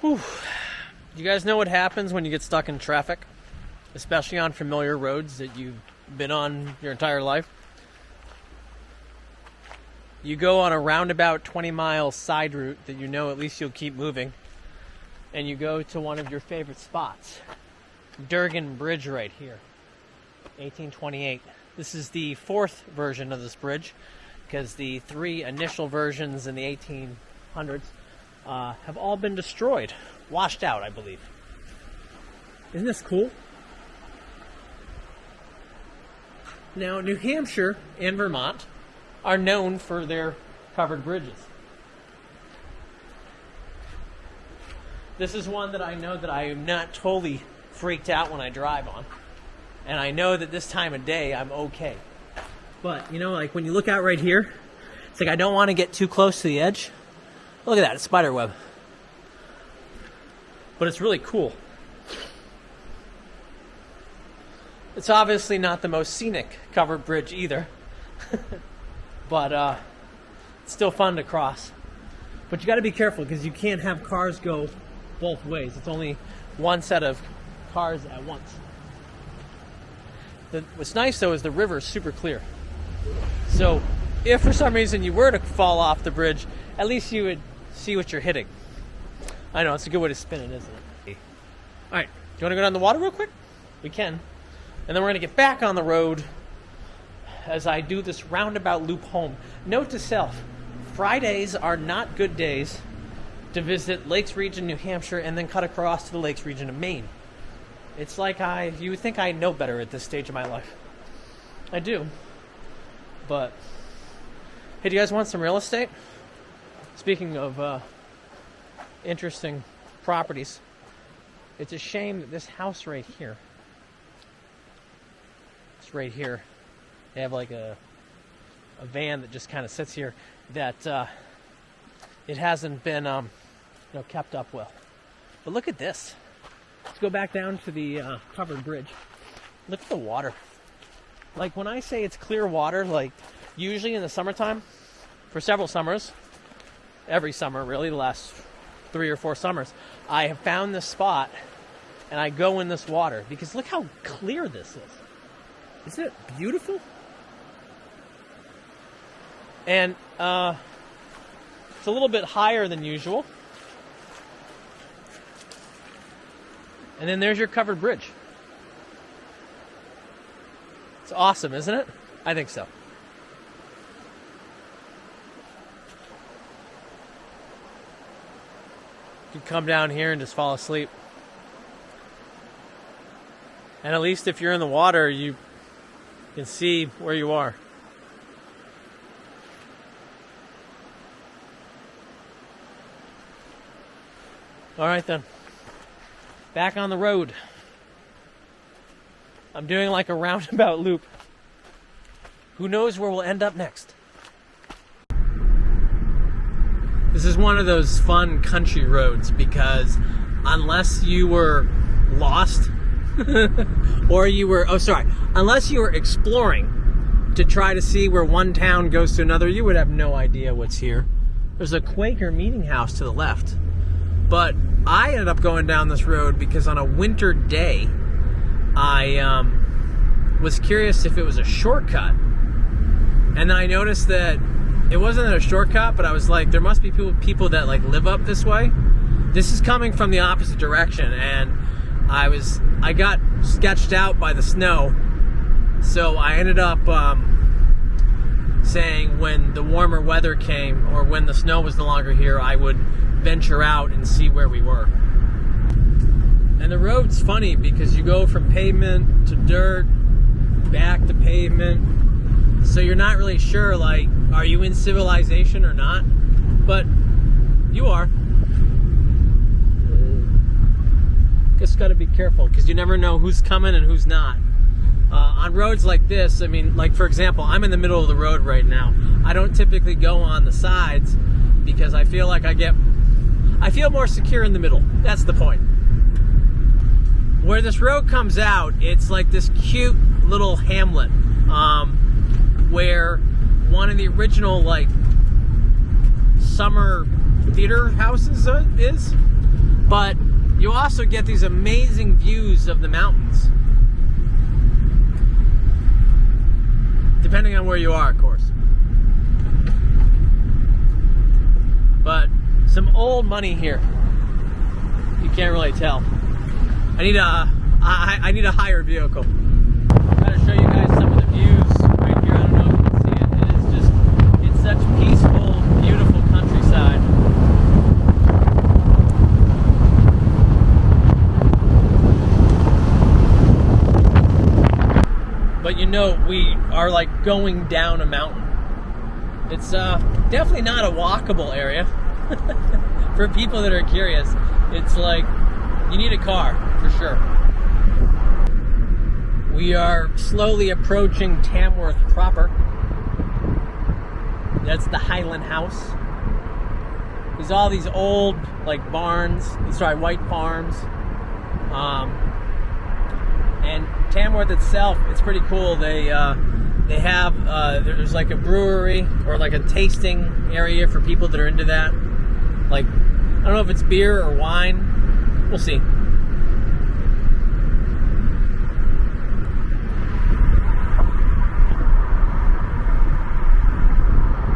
Whew. You guys know what happens when you get stuck in traffic, especially on familiar roads that you've been on your entire life? You go on a roundabout 20-mile side route that you know at least you'll keep moving, and you go to one of your favorite spots. Durgin Bridge right here, 1828. This is the fourth version of this bridge, because the three initial versions in the 1800s have all been destroyed, washed out, I believe. Isn't this cool? Now, New Hampshire and Vermont are known for their covered bridges. This is one that I know that I am not totally freaked out when I drive on. And I know that this time of day I'm okay. But, you know, like when you look out right here, it's like I don't want to get too close to the edge. Look at that, it's spider web. But it's really cool. It's obviously not the most scenic covered bridge either. But it's still fun to cross. But you got to be careful because you can't have cars go both ways. It's only one set of cars at once. What's nice though is the river is super clear. So if for some reason you were to fall off the bridge, at least you would see what you're hitting. I know, it's a good way to spin it, isn't it? Alright, do you want to go down the water real quick? We can. And then we're going to get back on the road as I do this roundabout loop home. Note to self, Fridays are not good days to visit Lakes Region, New Hampshire, and then cut across to the Lakes Region of Maine. It's like you would think I know better at this stage of my life. I do. But, hey, do you guys want some real estate? Speaking of interesting properties, it's a shame that this house right here, it's right here, they have like a van that just kind of sits here, that it hasn't been kept up well. But look at this. Let's go back down to the covered bridge. Look at the water. Like when I say it's clear water, like usually in the summertime, for several summers, every summer really, the last 3 or 4 summers, I have found this spot and I go in this water because look how clear this is. Isn't it beautiful? And it's a little bit higher than usual. And then there's your covered bridge. It's awesome, isn't it? I think so. You can come down here and just fall asleep. And at least if you're in the water, you can see where you are. All right then. Back on the road. I'm doing like a roundabout loop. Who knows where we'll end up next? This is one of those fun country roads because unless you were lost or unless you were exploring to try to see where one town goes to another, you would have no idea what's here. There's a Quaker meeting house to the left. But I ended up going down this road because on a winter day, I was curious if it was a shortcut. And then I noticed that it wasn't a shortcut, but I was like, there must be people that like live up this way. This is coming from the opposite direction, and I got sketched out by the snow. So I ended up saying when the warmer weather came, or when the snow was no longer here, I would venture out and see where we were. And the road's funny because you go from pavement to dirt, back to pavement, so you're not really sure, like, are you in civilization or not? But you are. Just gotta be careful because you never know who's coming and who's not. On roads like this, I mean, like for example, I'm in the middle of the road right now. I don't typically go on the sides because I feel like I feel more secure in the middle. That's the point. Where this road comes out, it's like this cute little hamlet where one of the original like summer theater houses is. But you also get these amazing views of the mountains. Depending on where you are, of course. But some old money here. You can't really tell. I need a higher vehicle. I'm trying to show you guys some of the views right here. I don't know if you can see it. It is just, it's such peaceful, beautiful countryside. But you know, we are like going down a mountain. It's definitely not a walkable area. For people that are curious, it's like you need a car for sure. We are slowly approaching Tamworth proper. That's the Highland House. There's all these old like barns, white farms. And Tamworth itself, it's pretty cool. They have there's like a brewery or like a tasting area for people that are into that. Like, I don't know if it's beer or wine. We'll see.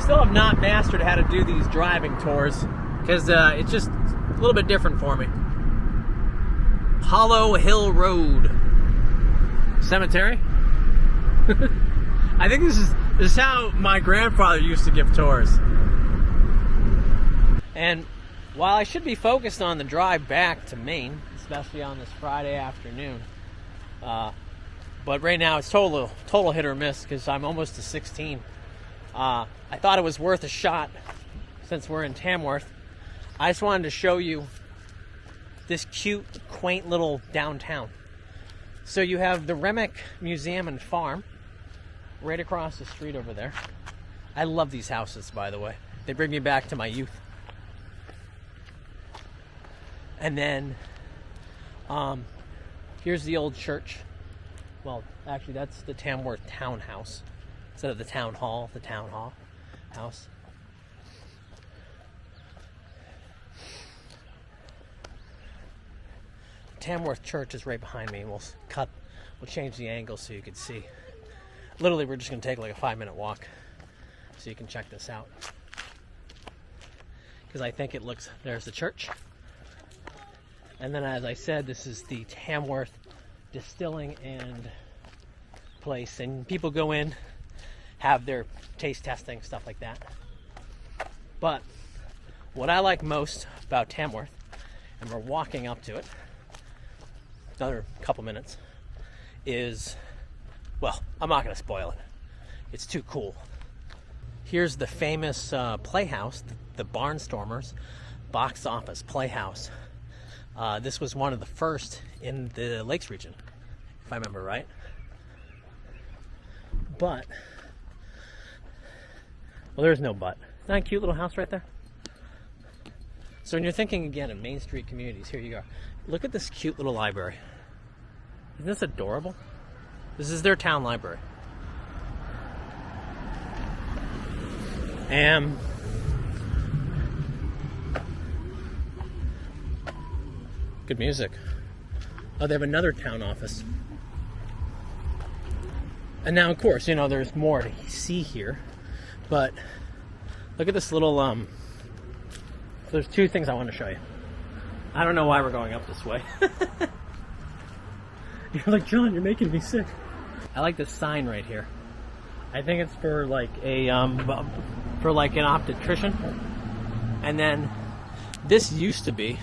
Still have not mastered how to do these driving tours because it's just a little bit different for me. Hollow Hill Road Cemetery. I think this is how my grandfather used to give tours. And while I should be focused on the drive back to Maine, especially on this Friday afternoon, but right now it's total hit or miss because I'm almost to 16. I thought it was worth a shot since we're in Tamworth. I just wanted to show you this cute, quaint little downtown. So you have the Remick Museum and Farm right across the street over there. I love these houses, by the way. They bring me back to my youth. And then here's the old church. Well, actually, that's the Tamworth Townhouse. Instead of the town hall, the town hall house. Tamworth Church is right behind me. We'll change the angle so you can see. Literally, we're just going to take like a 5-minute walk so you can check this out. Because I think it looks, there's the church. And then, as I said, this is the Tamworth Distilling and place. And people go in, have their taste testing, stuff like that. But what I like most about Tamworth, and we're walking up to it, another couple minutes, is, well, I'm not going to spoil it. It's too cool. Here's the famous playhouse, the Barnstormers Box Office Playhouse. This was one of the first in the Lakes region, if I remember right. But, well, there's no but. Isn't that a cute little house right there? So when you're thinking again of Main Street communities, here you go. Look at this cute little library. Isn't this adorable? This is their town library. And good music. Oh, they have another town office. And now, of course, you know, there's more to see here. But look at this little, there's two things I want to show you. I don't know why we're going up this way. You're like, John, you're making me sick. I like this sign right here. I think it's for like a, for like an optician. And then this used to be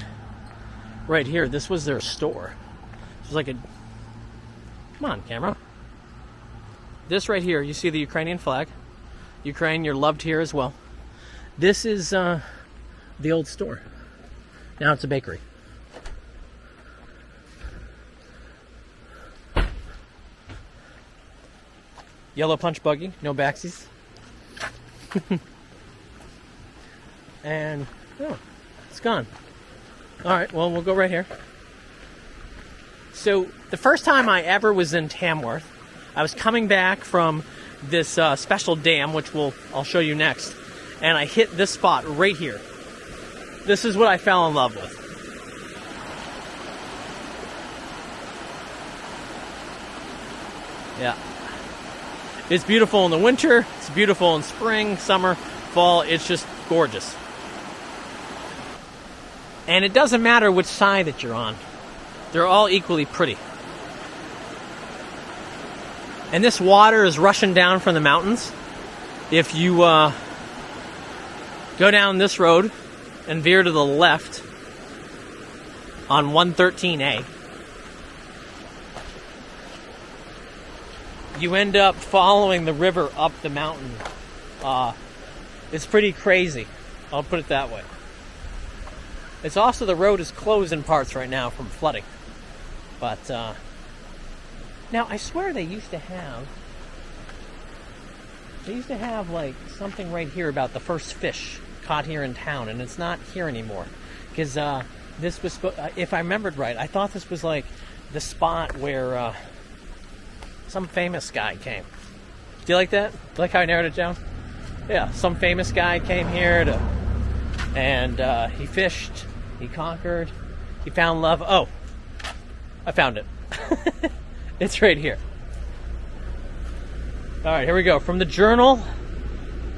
right here. This was their store. It was like a, come on, camera. This right here, you see the Ukrainian flag. Ukraine, you're loved here as well. This is the old store. Now it's a bakery. Yellow punch buggy, no backsies. And, oh, it's gone. All right, well, we'll go right here. So the first time I ever was in Tamworth, I was coming back from this special dam, which I'll show you next, and I hit this spot right here. This is what I fell in love with. Yeah. It's beautiful in the winter. It's beautiful in spring, summer, fall. It's just gorgeous. And it doesn't matter which side that you're on. They're all equally pretty. And this water is rushing down from the mountains. If you go down this road and veer to the left on 113A, you end up following the river up the mountain. It's pretty crazy. I'll put it that way. It's also, the road is closed in parts right now from flooding. But, now I swear they used to have like something right here about the first fish caught here in town, and it's not here anymore. Because, this was, if I remembered right, I thought this was like the spot where, some famous guy came. Do you like that? Like how I narrowed it down? Yeah, some famous guy came here and he fished, he conquered, he found love. Oh, I found it. It's right here. All right, here we go. From the Journal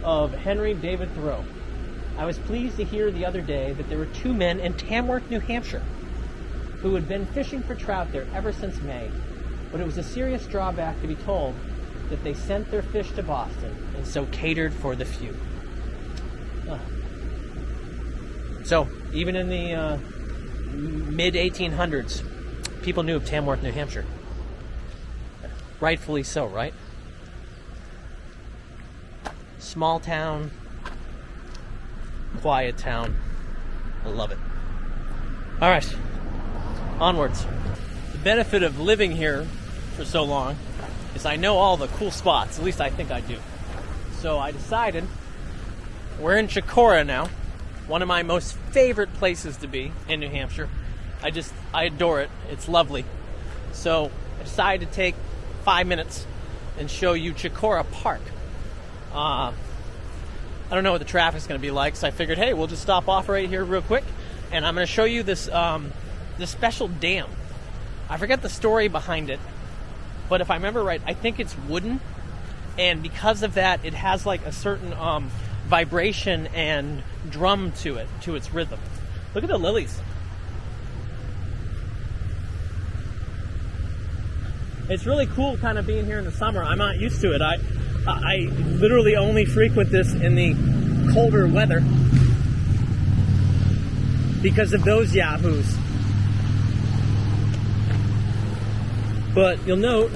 of Henry David Thoreau. I was pleased to hear the other day that there were 2 men in Tamworth, New Hampshire, who had been fishing for trout there ever since May. But it was a serious drawback to be told that they sent their fish to Boston and so catered for the few. So, even in the mid-1800s, people knew of Tamworth, New Hampshire. Rightfully so, right? Small town, quiet town. I love it. All right, onwards. The benefit of living here for so long is I know all the cool spots. At least I think I do. So I decided, we're in Chocorua now, one of my most favorite places to be in New Hampshire. I adore it. It's lovely. So I decided to take 5 minutes and show you Chocorua Park. I don't know what the traffic's going to be like, so I figured, hey, we'll just stop off right here real quick, and I'm going to show you this this special dam. I forget the story behind it, but if I remember right, I think it's wooden, and because of that, it has like a certain vibration and drum to it, to its rhythm. Look at the lilies. It's really cool kind of being here in the summer. I'm not used to it. I literally only frequent this in the colder weather because of those yahoos. But you'll note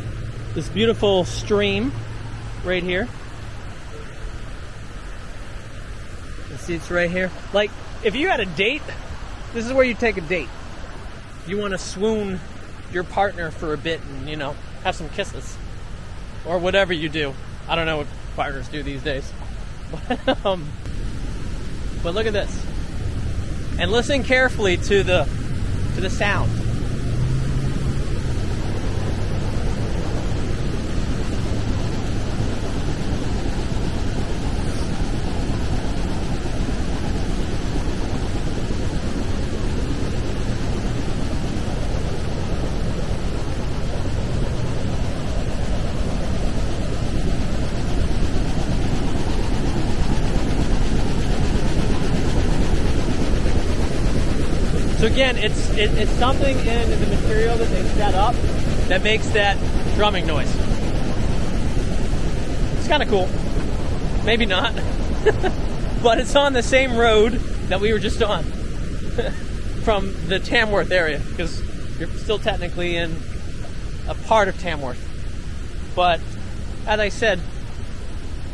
this beautiful stream right here. You see it's right here. Like, if you had a date, this is where you take a date. You want to swoon your partner for a bit and, you know, have some kisses. Or whatever you do. I don't know what partners do these days. But look at this. And listen carefully to the sound. So again, it's something in the material that they set up that makes that drumming noise. It's kind of cool. Maybe not. But it's on the same road that we were just on from the Tamworth area, because you're still technically in a part of Tamworth. But as I said,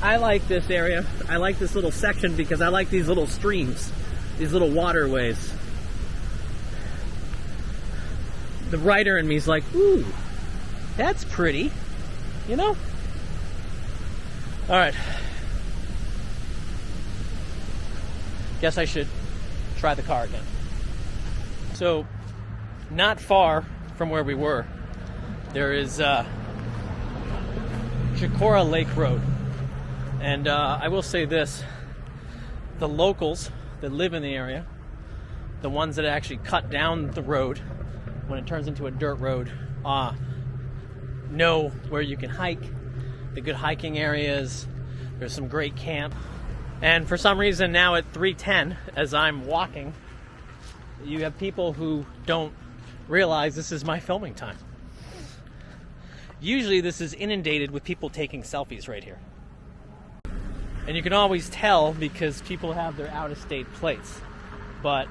I like this area. I like this little section because I like these little streams, these little waterways. The writer in me is like, ooh, that's pretty, you know? All right. Guess I should try the car again. So, not far from where we were, there is Chocorua Lake Road. And I will say this, the locals that live in the area, the ones that actually cut down the road when it turns into a dirt road, know where you can hike, the good hiking areas. There's some great camp. And for some reason now at 3:10, as I'm walking, you have people who don't realize this is my filming time. Usually this is inundated with people taking selfies right here. And you can always tell because people have their out-of-state plates. But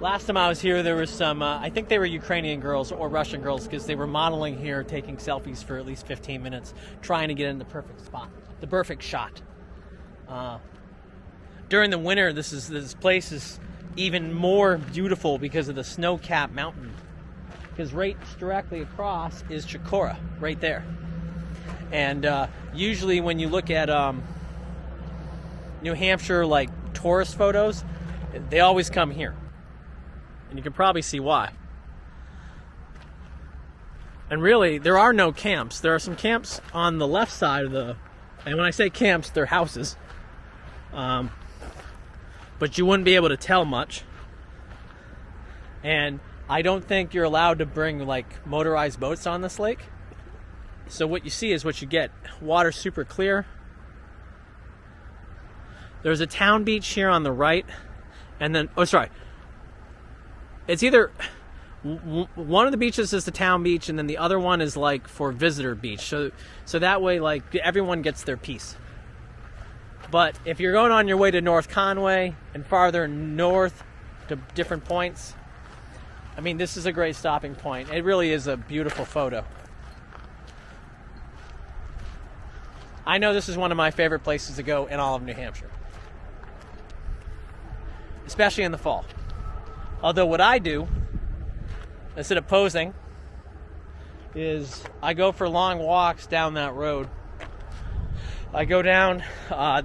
last time I was here, there was some, I think they were Ukrainian girls or Russian girls, because they were modeling here, taking selfies for at least 15 minutes, trying to get in the perfect spot, the perfect shot. During the winter, this place is even more beautiful because of the snow-capped mountain. Because right directly across is Chocorua, right there. And usually when you look at New Hampshire, like tourist photos, they always come here. And you can probably see why. And really, there are no camps. There are some camps on the left side of the... And when I say camps, they're houses. But you wouldn't be able to tell much. And I don't think you're allowed to bring, like, motorized boats on this lake. So what you see is what you get. Water super clear. There's a town beach here on the right. And then... Oh, sorry. It's either one of the beaches is the town beach, and then the other one is like for visitor beach. So that way, like, everyone gets their piece. But if you're going on your way to North Conway and farther north to different points, I mean, this is a great stopping point. It really is a beautiful photo. I know this is one of my favorite places to go in all of New Hampshire, especially in the fall. Although what I do, instead of posing, is I go for long walks down that road. I go down,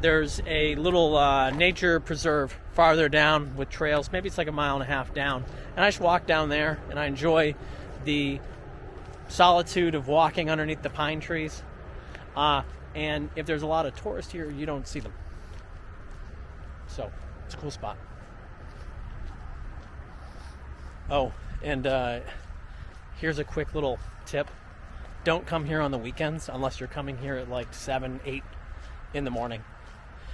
there's a little nature preserve farther down with trails. Maybe it's like 1.5 miles down. And I just walk down there and I enjoy the solitude of walking underneath the pine trees. And if there's a lot of tourists here, you don't see them. So, it's a cool spot. Oh, and here's a quick little tip. Don't come here on the weekends unless you're coming here at like 7, 8 in the morning.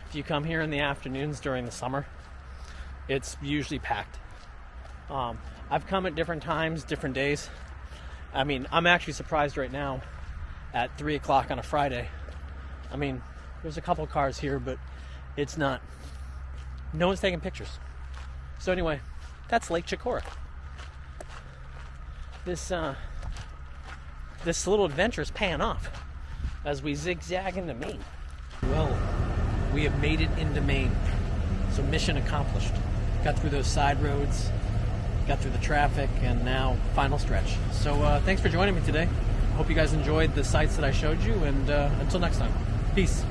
If you come here in the afternoons during the summer, it's usually packed. I've come at different times, different days. I mean, I'm actually surprised right now at 3 o'clock on a Friday. I mean, there's a couple cars here, but it's not. No one's taking pictures. So anyway, that's Lake Chocorua. This little adventure is paying off as we zigzag into Maine. Well, we have made it into Maine. So mission accomplished. Got through those side roads, got through the traffic, and now final stretch. So thanks for joining me today. Hope you guys enjoyed the sights that I showed you, and until next time, peace.